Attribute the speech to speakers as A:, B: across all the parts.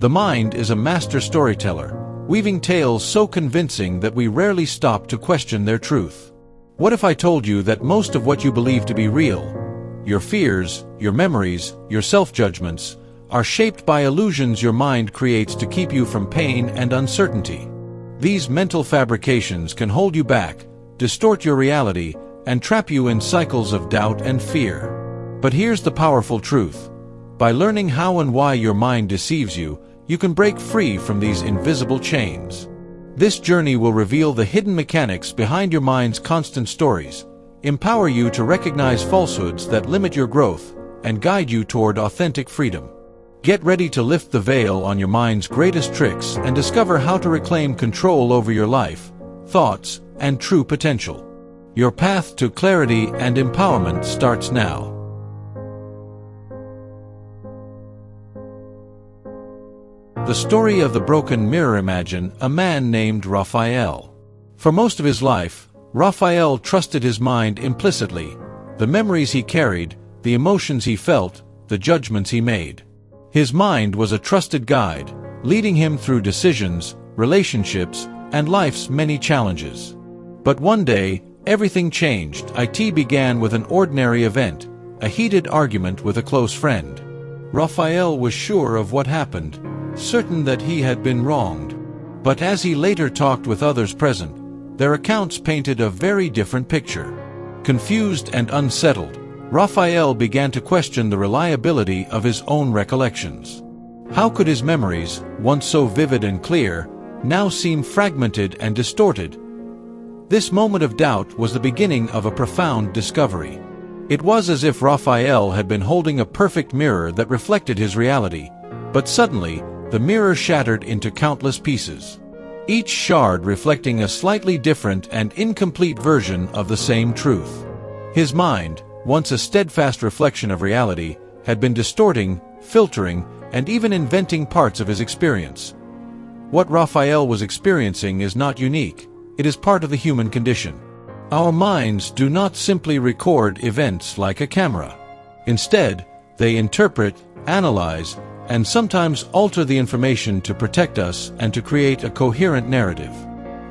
A: The mind is a master storyteller, weaving tales so convincing that we rarely stop to question their truth. What if I told you that most of what you believe to be real, your fears, your memories, your self-judgments, are shaped by illusions your mind creates to keep you from pain and uncertainty? These mental fabrications can hold you back, distort your reality, and trap you in cycles of doubt and fear. But here's the powerful truth. By learning how and why your mind deceives you, you can break free from these invisible chains. This journey will reveal the hidden mechanics behind your mind's constant stories, empower you to recognize falsehoods that limit your growth, and guide you toward authentic freedom. Get ready to lift the veil on your mind's greatest tricks and discover how to reclaim control over your life, thoughts, and true potential. Your path to clarity and empowerment starts now. The story of the broken mirror. Imagine a man named Raphael. For most of his life, Raphael trusted his mind implicitly, the memories he carried, the emotions he felt, the judgments he made. His mind was a trusted guide, leading him through decisions, relationships, and life's many challenges. But one day, everything changed. It began with an ordinary event, a heated argument with a close friend. Raphael was sure of what happened, certain that he had been wronged. But as he later talked with others present, their accounts painted a very different picture. Confused and unsettled, Raphael began to question the reliability of his own recollections. How could his memories, once so vivid and clear, now seem fragmented and distorted? This moment of doubt was the beginning of a profound discovery. It was as if Raphael had been holding a perfect mirror that reflected his reality, but suddenly, the mirror shattered into countless pieces, each shard reflecting a slightly different and incomplete version of the same truth. His mind, once a steadfast reflection of reality, had been distorting, filtering, and even inventing parts of his experience. What Raphael was experiencing is not unique, it is part of the human condition. Our minds do not simply record events like a camera. Instead, they interpret, analyze, and sometimes alter the information to protect us and to create a coherent narrative.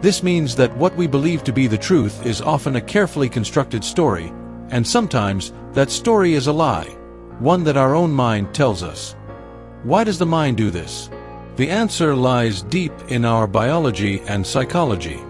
A: This means that what we believe to be the truth is often a carefully constructed story, and sometimes that story is a lie, one that our own mind tells us. Why does the mind do this? The answer lies deep in our biology and psychology.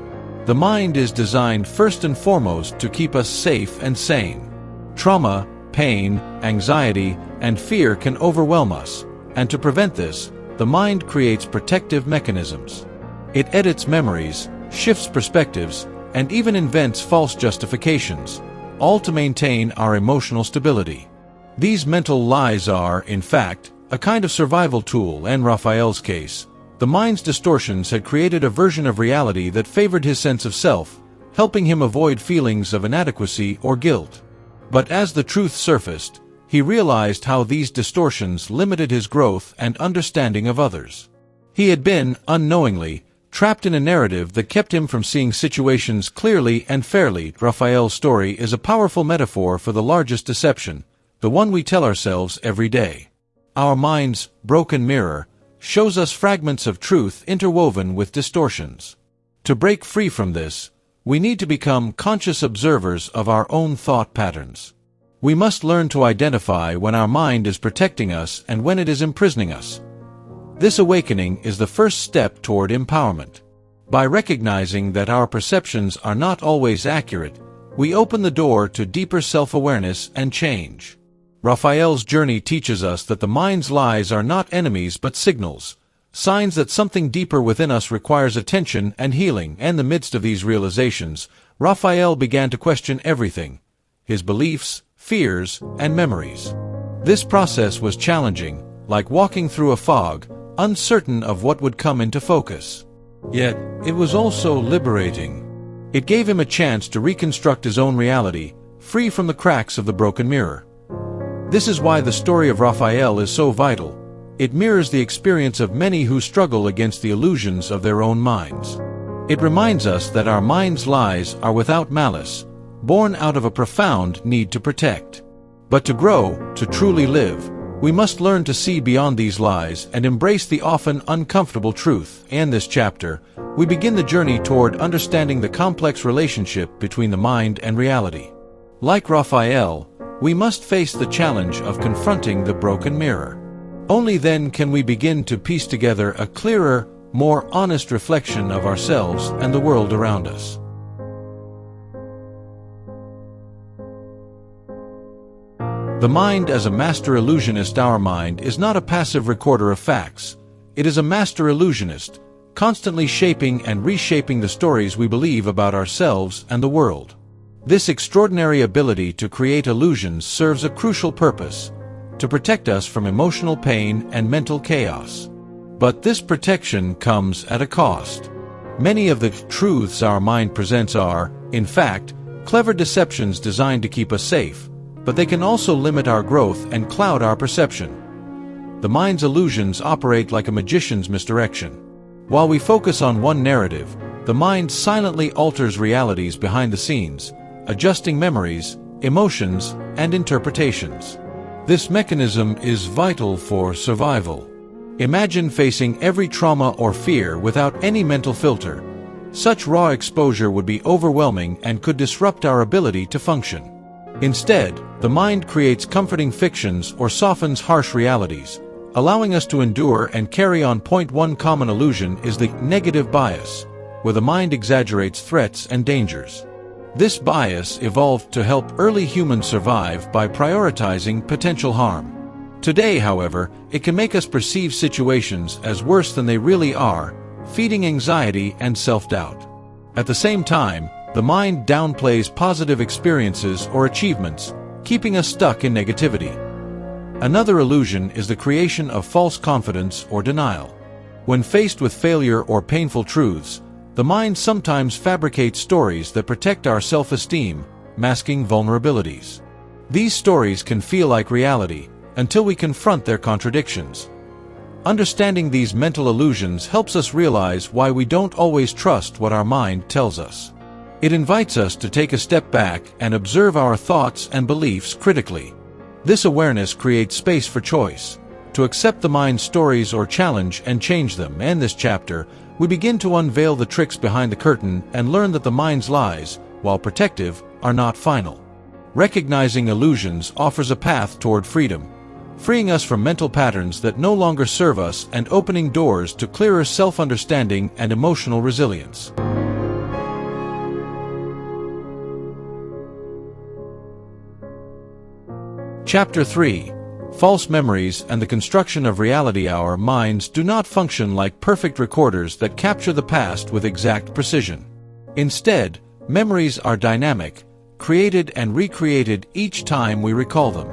A: The mind is designed first and foremost to keep us safe and sane. Trauma, pain, anxiety, and fear can overwhelm us, and to prevent this, the mind creates protective mechanisms. It edits memories, shifts perspectives, and even invents false justifications, all to maintain our emotional stability. These mental lies are, in fact, a kind of survival tool. In Raphael's case, the mind's distortions had created a version of reality that favored his sense of self, helping him avoid feelings of inadequacy or guilt. But as the truth surfaced, he realized how these distortions limited his growth and understanding of others. He had been, unknowingly, trapped in a narrative that kept him from seeing situations clearly and fairly. Raphael's story is a powerful metaphor for the largest deception, the one we tell ourselves every day. Our mind's broken mirror shows us fragments of truth interwoven with distortions. To break free from this, we need to become conscious observers of our own thought patterns. We must learn to identify when our mind is protecting us and when it is imprisoning us. This awakening is the first step toward empowerment. By recognizing that our perceptions are not always accurate, we open the door to deeper self-awareness and change. Raphael's journey teaches us that the mind's lies are not enemies but signals, signs that something deeper within us requires attention and healing. In the midst of these realizations, Raphael began to question everything: his beliefs, fears, and memories. This process was challenging, like walking through a fog, uncertain of what would come into focus. Yet, it was also liberating. It gave him a chance to reconstruct his own reality, free from the cracks of the broken mirror. This is why the story of Raphael is so vital. It mirrors the experience of many who struggle against the illusions of their own minds. It reminds us that our mind's lies are without malice, born out of a profound need to protect. But to grow, to truly live, We must learn to see beyond these lies and embrace the often uncomfortable truth. In this chapter, we begin the journey toward understanding the complex relationship between the mind and reality. Like Raphael, we must face the challenge of confronting the broken mirror. Only then can we begin to piece together a clearer, more honest reflection of ourselves and the world around us. The mind as a master illusionist. Our mind is not a passive recorder of facts. It is a master illusionist, constantly shaping and reshaping the stories we believe about ourselves and the world. This extraordinary ability to create illusions serves a crucial purpose: to protect us from emotional pain and mental chaos. But this protection comes at a cost. Many of the truths our mind presents are, in fact, clever deceptions designed to keep us safe, but they can also limit our growth and cloud our perception. The mind's illusions operate like a magician's misdirection. While we focus on one narrative, the mind silently alters realities behind the scenes, adjusting memories, emotions, and interpretations. This mechanism is vital for survival. Imagine facing every trauma or fear without any mental filter. Such raw exposure would be overwhelming and could disrupt our ability to function. Instead, the mind creates comforting fictions or softens harsh realities, allowing us to endure and carry on. One common illusion is the negative bias, where the mind exaggerates threats and dangers. This bias evolved to help early humans survive by prioritizing potential harm. Today, however, it can make us perceive situations as worse than they really are, feeding anxiety and self-doubt. At the same time, the mind downplays positive experiences or achievements, keeping us stuck in negativity. Another illusion is the creation of false confidence or denial. When faced with failure or painful truths, the mind sometimes fabricates stories that protect our self-esteem, masking vulnerabilities. These stories can feel like reality until we confront their contradictions. Understanding these mental illusions helps us realize why we don't always trust what our mind tells us. It invites us to take a step back and observe our thoughts and beliefs critically. This awareness creates space for choice, to accept the mind's stories or challenge and change them. In this chapter, we begin to unveil the tricks behind the curtain and learn that the mind's lies, while protective, are not final. Recognizing illusions offers a path toward freedom, freeing us from mental patterns that no longer serve us and opening doors to clearer self-understanding and emotional resilience. Chapter 3: False Memories and the Construction of Reality. Our minds do not function like perfect recorders that capture the past with exact precision. Instead, memories are dynamic, created and recreated each time we recall them.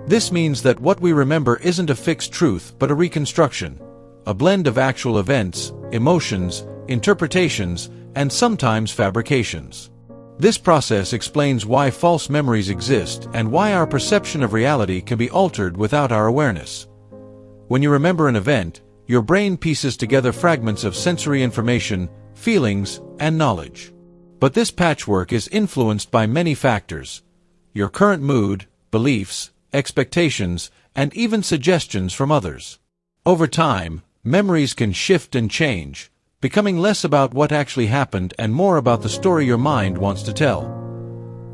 A: This means that what we remember isn't a fixed truth but a reconstruction, a blend of actual events, emotions, interpretations, and sometimes fabrications. This process explains why false memories exist and why our perception of reality can be altered without our awareness. When you remember an event, your brain pieces together fragments of sensory information, feelings, and knowledge. But this patchwork is influenced by many factors: your current mood, beliefs, expectations, and even suggestions from others. Over time, memories can shift and change, becoming less about what actually happened and more about the story your mind wants to tell.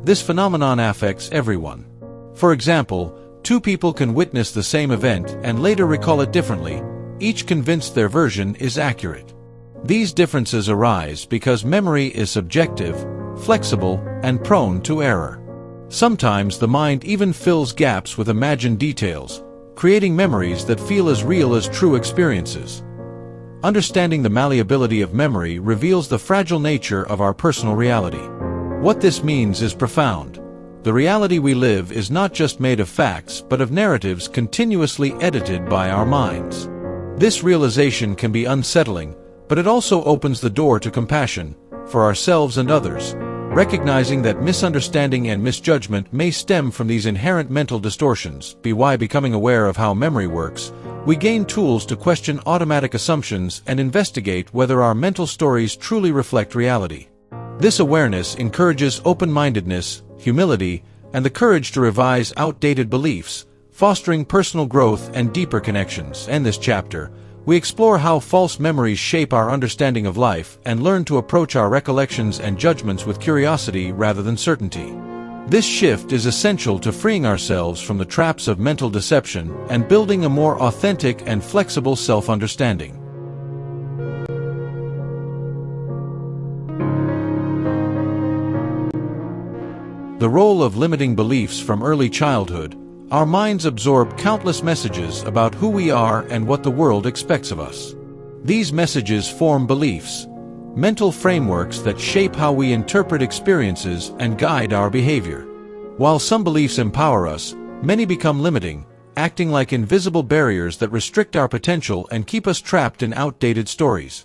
A: This phenomenon affects everyone. For example, two people can witness the same event and later recall it differently, each convinced their version is accurate. These differences arise because memory is subjective, flexible, and prone to error. Sometimes the mind even fills gaps with imagined details, creating memories that feel as real as true experiences. Understanding the malleability of memory reveals the fragile nature of our personal reality. What this means is profound. The reality we live is not just made of facts but of narratives continuously edited by our minds. This realization can be unsettling, but it also opens the door to compassion, for ourselves and others, recognizing that misunderstanding and misjudgment may stem from these inherent mental distortions. By becoming aware of how memory works, we gain tools to question automatic assumptions and investigate whether our mental stories truly reflect reality. This awareness encourages open-mindedness, humility, and the courage to revise outdated beliefs, fostering personal growth and deeper connections. In this chapter, we explore how false memories shape our understanding of life and learn to approach our recollections and judgments with curiosity rather than certainty. This shift is essential to freeing ourselves from the traps of mental deception and building a more authentic and flexible self-understanding. The role of limiting beliefs. From early childhood, our minds absorb countless messages about who we are and what the world expects of us. These messages form beliefs, mental frameworks that shape how we interpret experiences and guide our behavior. While some beliefs empower us, many become limiting, acting like invisible barriers that restrict our potential and keep us trapped in outdated stories.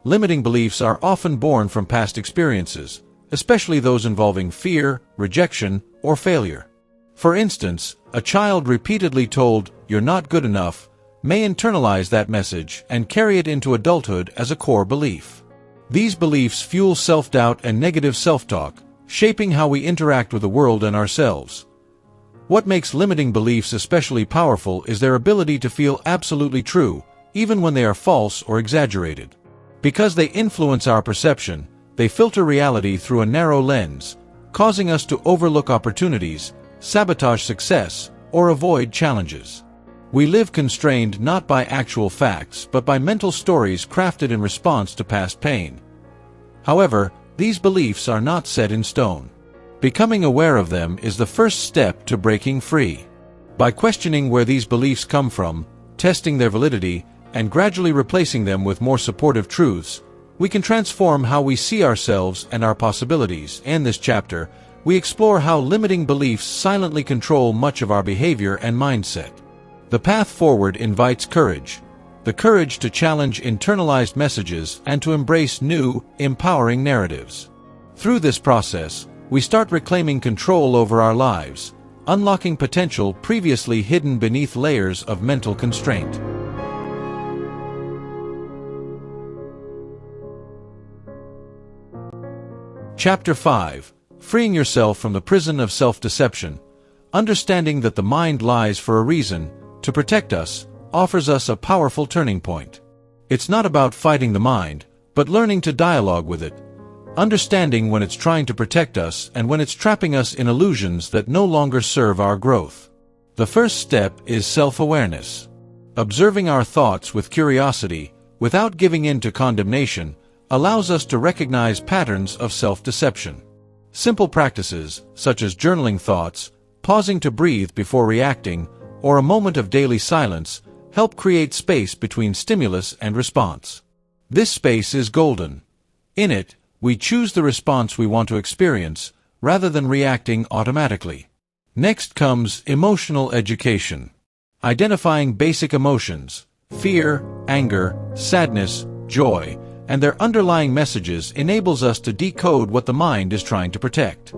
A: Limiting beliefs are often born from past experiences, especially those involving fear, rejection, or failure. For instance, a child repeatedly told, "You're not good enough," may internalize that message and carry it into adulthood as a core belief. These beliefs fuel self-doubt and negative self-talk, shaping how we interact with the world and ourselves. What makes limiting beliefs especially powerful is their ability to feel absolutely true, even when they are false or exaggerated. Because they influence our perception, they filter reality through a narrow lens, causing us to overlook opportunities, sabotage success, or avoid challenges. We live constrained not by actual facts but by mental stories crafted in response to past pain. However, these beliefs are not set in stone. Becoming aware of them is the first step to breaking free. By questioning where these beliefs come from, testing their validity, and gradually replacing them with more supportive truths, we can transform how we see ourselves and our possibilities. In this chapter, we explore how limiting beliefs silently control much of our behavior and mindset. The path forward invites courage, the courage to challenge internalized messages and to embrace new, empowering narratives. Through this process, we start reclaiming control over our lives, unlocking potential previously hidden beneath layers of mental constraint. Chapter 5. Freeing yourself from the prison of self-deception. Understanding that the mind lies for a reason, to protect us, offers us a powerful turning point. It's not about fighting the mind, but learning to dialogue with it, understanding when it's trying to protect us and when it's trapping us in illusions that no longer serve our growth. The first step is self-awareness. Observing our thoughts with curiosity, without giving in to condemnation, allows us to recognize patterns of self-deception. Simple practices, such as journaling thoughts, pausing to breathe before reacting, or a moment of daily silence, help create space between stimulus and response. This space is golden. In it, we choose the response we want to experience, rather than reacting automatically. Next comes emotional education. Identifying basic emotions, fear, anger, sadness, joy, and their underlying messages enables us to decode what the mind is trying to protect.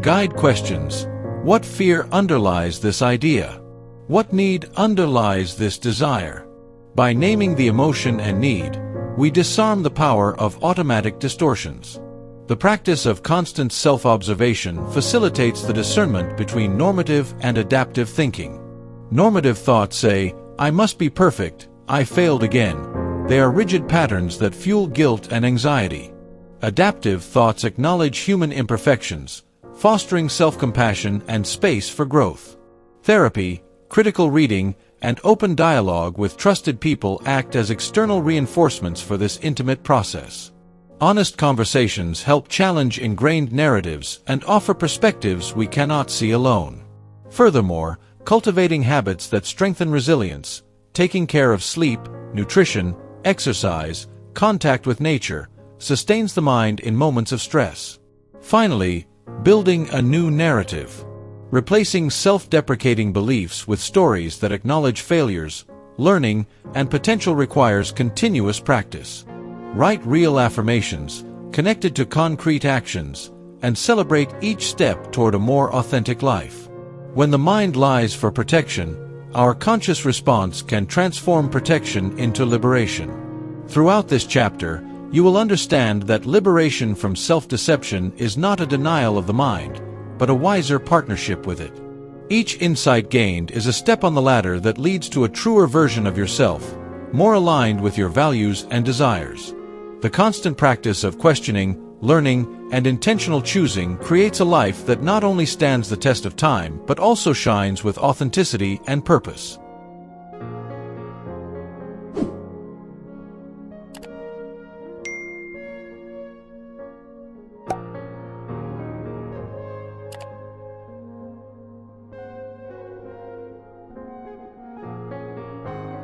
A: Guide questions. What fear underlies this idea? What need underlies this desire? By naming the emotion and need, we disarm the power of automatic distortions. The practice of constant self-observation facilitates the discernment between normative and adaptive thinking. Normative thoughts say, "I must be perfect, I failed again." They are rigid patterns that fuel guilt and anxiety. Adaptive thoughts acknowledge human imperfections, fostering self-compassion and space for growth. Therapy, critical reading, and open dialogue with trusted people act as external reinforcements for this intimate process. Honest conversations help challenge ingrained narratives and offer perspectives we cannot see alone. Furthermore, cultivating habits that strengthen resilience, taking care of sleep, nutrition, exercise, contact with nature, sustains the mind in moments of stress. Finally, building a new narrative. Replacing self-deprecating beliefs with stories that acknowledge failures, learning, and potential requires continuous practice. Write real affirmations, connected to concrete actions, and celebrate each step toward a more authentic life. When the mind lies for protection, our conscious response can transform protection into liberation. Throughout this chapter, you will understand that liberation from self-deception is not a denial of the mind, but a wiser partnership with it. Each insight gained is a step on the ladder that leads to a truer version of yourself, more aligned with your values and desires. The constant practice of questioning, learning, and intentional choosing creates a life that not only stands the test of time but also shines with authenticity and purpose.